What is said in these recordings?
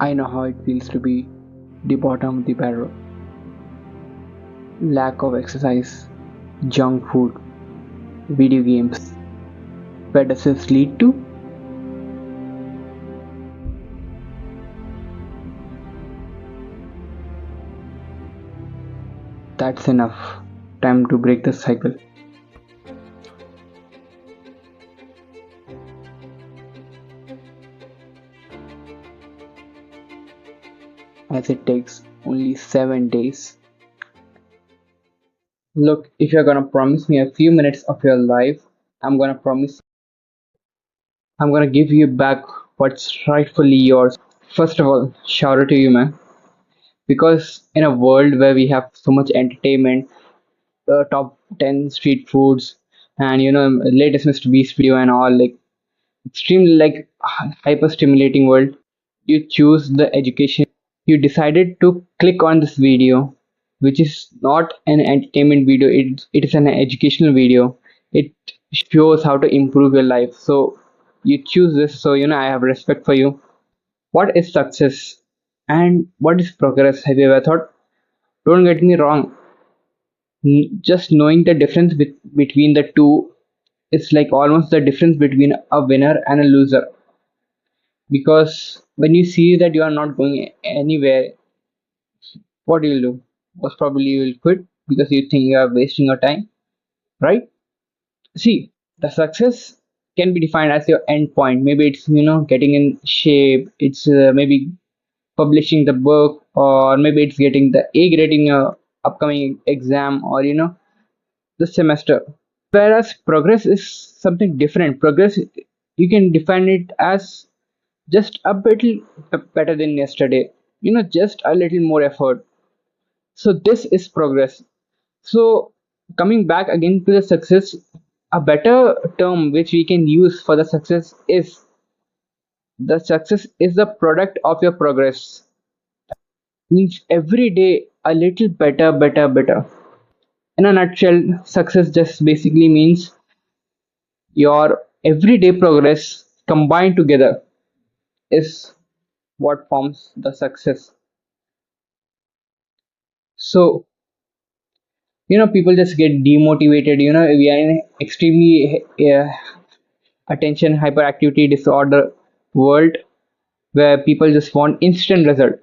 I know how it feels to be the bottom of the barrel. Lack of exercise, junk food, video games. Where does this lead to? That's enough. Time to break the cycle. As it takes only 7 days. Look, if you're gonna promise me a few minutes of your life, I'm gonna promise I'm gonna give you back what's rightfully yours. First of all, shout out to you, man. Because in a world where we have so much entertainment, the top 10 street foods, and latest Mr. Beast video and all, like extremely like hyper stimulating world, you choose the education. You decided to click on this video, which is not an entertainment video, it is an educational video. It shows how to improve your life. So you choose this, so I have respect for you. What is success and what is progress? Have you ever thought? Don't get me wrong, just knowing the difference between the two is like almost the difference between a winner and a loser. Because when you see that you are not going anywhere, what you'll do? Most probably you will quit because you think you are wasting your time, right? See, the success can be defined as your end point. Maybe it's getting in shape. It's maybe publishing the book, or maybe it's getting the A grade in your upcoming exam, or the semester. Whereas progress is something different. Progress, you can define it as just a bit better than yesterday. Just a little more effort. So this is progress. So coming back again to the success, a better term which we can use for the success is the success is the product of your progress. Means every day a little better, better, better. In a nutshell, success just basically means your everyday progress combined together is what forms the success. So, people just get demotivated. We are in extremely attention hyperactivity disorder world where people just want instant result.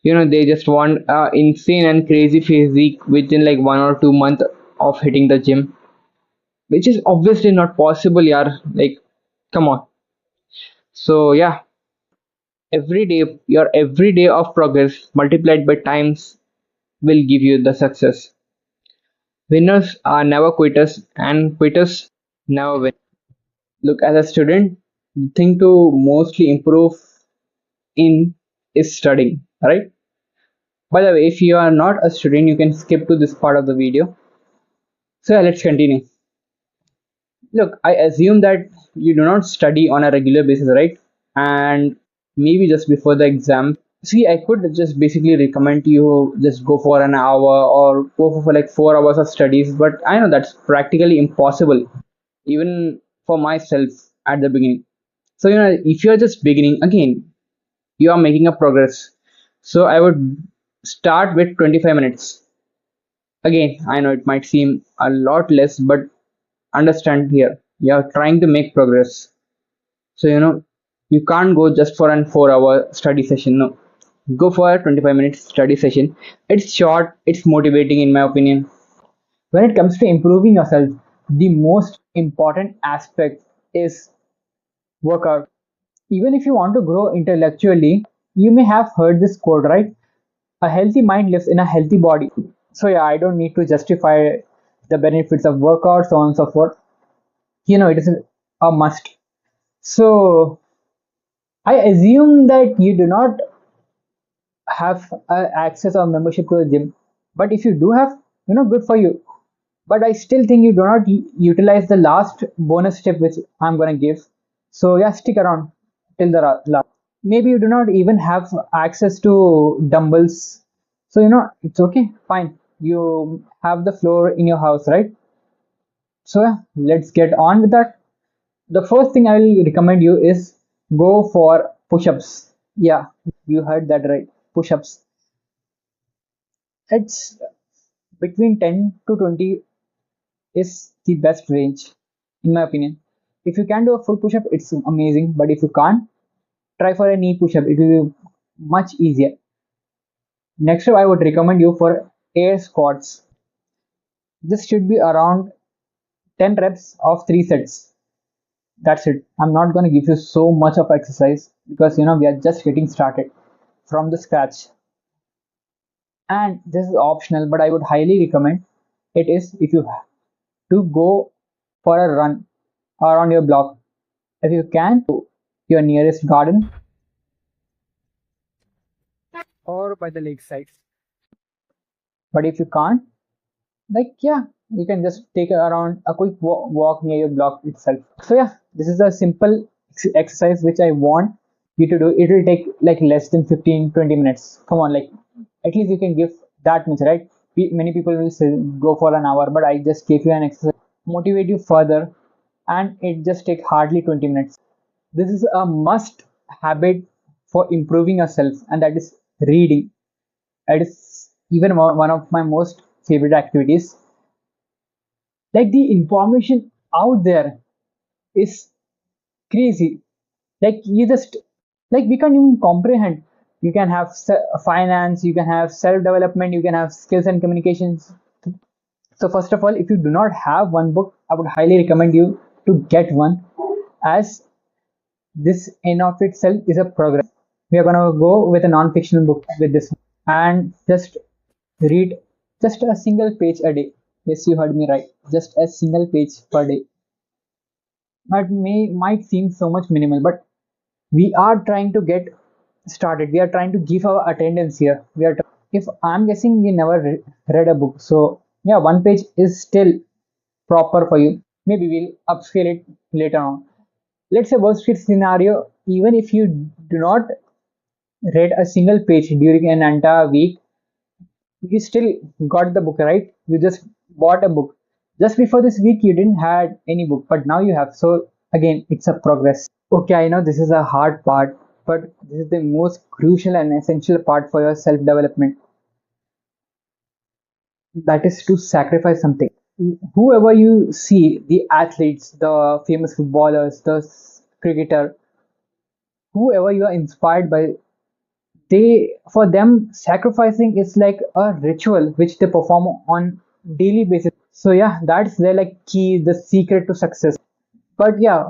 They just want insane and crazy physique within like 1 or 2 months of hitting the gym, which is obviously not possible, yaar. Like, come on. So yeah, your every day of progress multiplied by times will give you the success. Winners are never quitters, and quitters never win. Look, as a student, the thing to mostly improve in is studying, right? By the way, if you are not a student, you can skip to this part of the video. So yeah, let's continue. Look, I assume that you do not study on a regular basis, right? And maybe just before the exam. See, I could just basically recommend you just go for an hour or go for like 4 hours of studies, but I know that's practically impossible, even for myself at the beginning. So, if you're just beginning, again, you are making a progress. So, I would start with 25 minutes. Again, I know it might seem a lot less, but understand here, you're trying to make progress. So, you can't go just for an 4 hour study session. No, go for a 25 minutes study session. It's short, it's motivating, in my opinion. When it comes to improving yourself, the most important aspect is workout. Even if you want to grow intellectually, you may have heard this quote, right? A healthy mind lives in a healthy body. So yeah, I don't need to justify the benefits of workout, so on and so forth. It is a must. So I assume that you do not have access or membership to the gym, but if you do have, good for you. But I still think you do not utilize the last bonus tip which I'm gonna give. So yeah, stick around till the last. Maybe you do not even have access to dumbbells. So it's okay, fine. You have the floor in your house, right? So yeah, let's get on with that. The first thing I will recommend you is go for push-ups. Yeah, you heard that right. Push-ups. It's between 10 to 20 is the best range, in my opinion. If you can do a full push-up, it's amazing. But if you can't, try for a knee push-up. It will be much easier. Next up, I would recommend you for air squats. This should be around 10 reps of 3 sets. That's it. I'm not going to give you so much of exercise because we are just getting started from the scratch. And this is optional, but I would highly recommend it is if you have to go for a run around your block. If you can, to your nearest garden or by the lakeside. But if you can't, like yeah, you can just take around a quick walk near your block itself. So yeah, this is a simple exercise which I want you to do. It will take like less than 15-20 minutes. Come on, like at least you can give that much, right? Many people will say go for an hour, but I just gave you an exercise motivate you further, and it just take hardly 20 minutes. This is a must habit for improving yourself, and that is reading. It is even one of my most favorite activities. Like the information out there is crazy. Like you just like we can't even comprehend. You can have finance, you can have self development, you can have skills and communications. So first of all, if you do not have one book, I would highly recommend you to get one, as this in of itself is a progress. We are gonna go with a non-fictional book with this, and just read just a single page a day. Yes, you heard me right. Just a single page per day. That might seem so much minimal, but we are trying to get started. We are trying to give our attendance here. If I'm guessing you never read a book, so yeah, one page is still proper for you. Maybe we'll upscale it later on. Let's say worst case scenario, even if you do not read a single page during an entire week, you still got the book, right? You just bought a book. Just before this week, you didn't had any book, but now you have. So again, it's a progress. Okay, I know this is a hard part, but this is the most crucial and essential part for your self development. That is to sacrifice something. Whoever you see, the athletes, the famous footballers, the cricketer, whoever you are inspired by, they for them sacrificing is like a ritual which they perform on daily basis. So yeah, that's their like key, the secret to success. But yeah,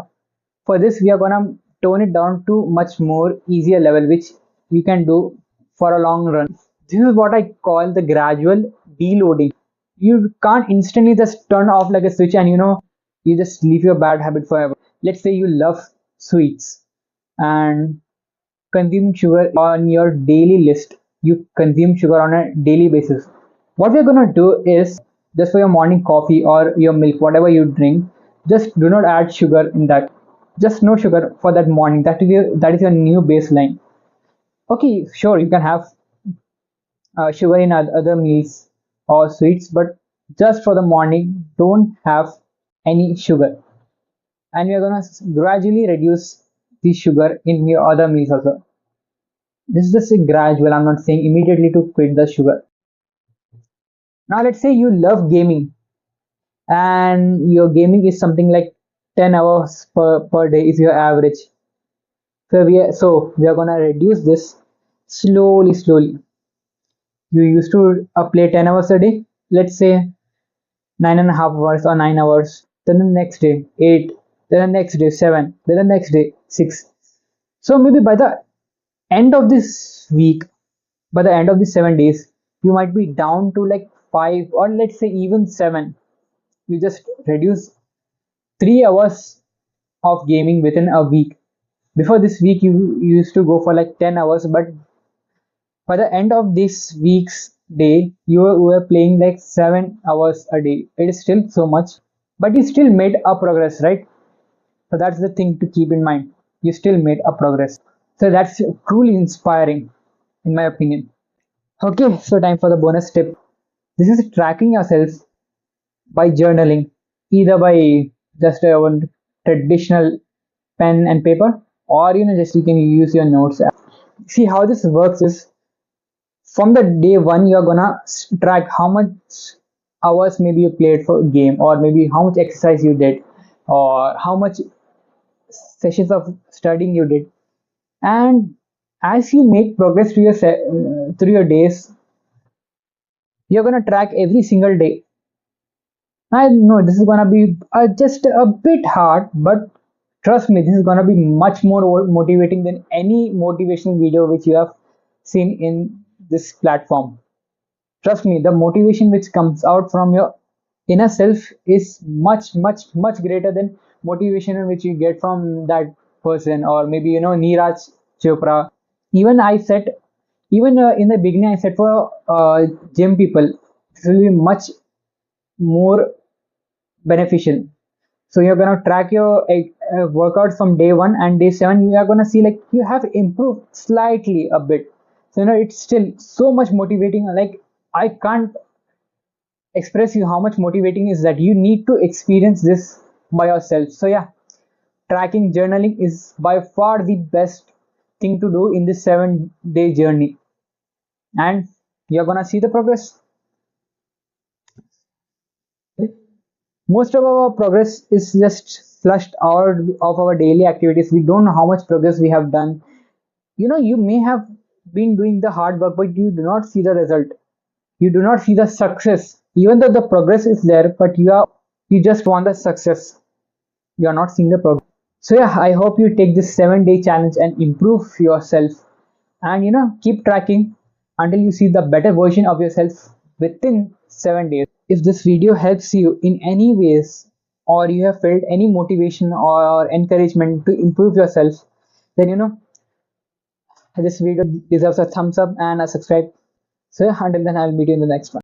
for this we are gonna tone it down to much more easier level which you can do for a long run. This is what I call the gradual deloading. You can't instantly just turn off like a switch and you just leave your bad habit forever. Let's say you love sweets and consume sugar on your daily list. You consume sugar on a daily basis. What we're gonna do is just for your morning coffee or your milk, whatever you drink, just do not add sugar in that. Just no sugar for that morning. That is your new baseline. Okay, sure, you can have sugar in other meals or sweets, but just for the morning, don't have any sugar. And we're gonna gradually reduce the sugar in your other meals also. This is just a gradual. I'm not saying immediately to quit the sugar. Now, let's say you love gaming and your gaming is something like 10 hours per day is your average. So we are gonna reduce this slowly, slowly. You used to play 10 hours a day. Let's say 9.5 hours or 9 hours. Then the next day 8. Then the next day 7. Then the next day 6. So maybe by the end of this week, by the end of the 7 days, you might be down to like 5, or let's say even 7. You just reduce 3 hours of gaming within a week. Before this week, you used to go for like 10 hours, but by the end of this week's day, you were playing like 7 hours a day. It is still so much, but you still made a progress, right? So that's the thing to keep in mind. You still made a progress. So that's truly inspiring, in my opinion. Okay, so time for the bonus tip. This is tracking yourself by journaling, either by just a traditional pen and paper, or just you can use your notes app. See how this works is from the day one you're gonna track how much hours maybe you played for a game, or maybe how much exercise you did, or how much sessions of studying you did. And as you make progress through through your days, you're gonna track every single day. I know this is gonna be just a bit hard, but trust me, this is gonna be much more motivating than any motivational video which you have seen in this platform. Trust me, the motivation which comes out from your inner self is much, much, much greater than motivation which you get from that person, or maybe Neeraj Chopra. Even I set, even in the beginning, I said for gym people, this will be much more beneficial. So you're gonna track your workouts from day one, and day seven you are gonna see like you have improved slightly a bit. So it's still so much motivating. Like I can't express you how much motivating is that. You need to experience this by yourself. So yeah, tracking journaling is by far the best thing to do in this 7 day journey, and you're gonna see the progress. Most of our progress is just flushed out of our daily activities. We don't know how much progress we have done. You may have been doing the hard work, but you do not see the result. You do not see the success, even though the progress is there, but you just want the success. You are not seeing the progress. So yeah, I hope you take this 7 day challenge and improve yourself, and keep tracking until you see the better version of yourself within 7 days. If this video helps you in any ways, or you have felt any motivation or encouragement to improve yourself, then this video deserves a thumbs up and a subscribe. So yeah, until then, I'll meet you in the next one.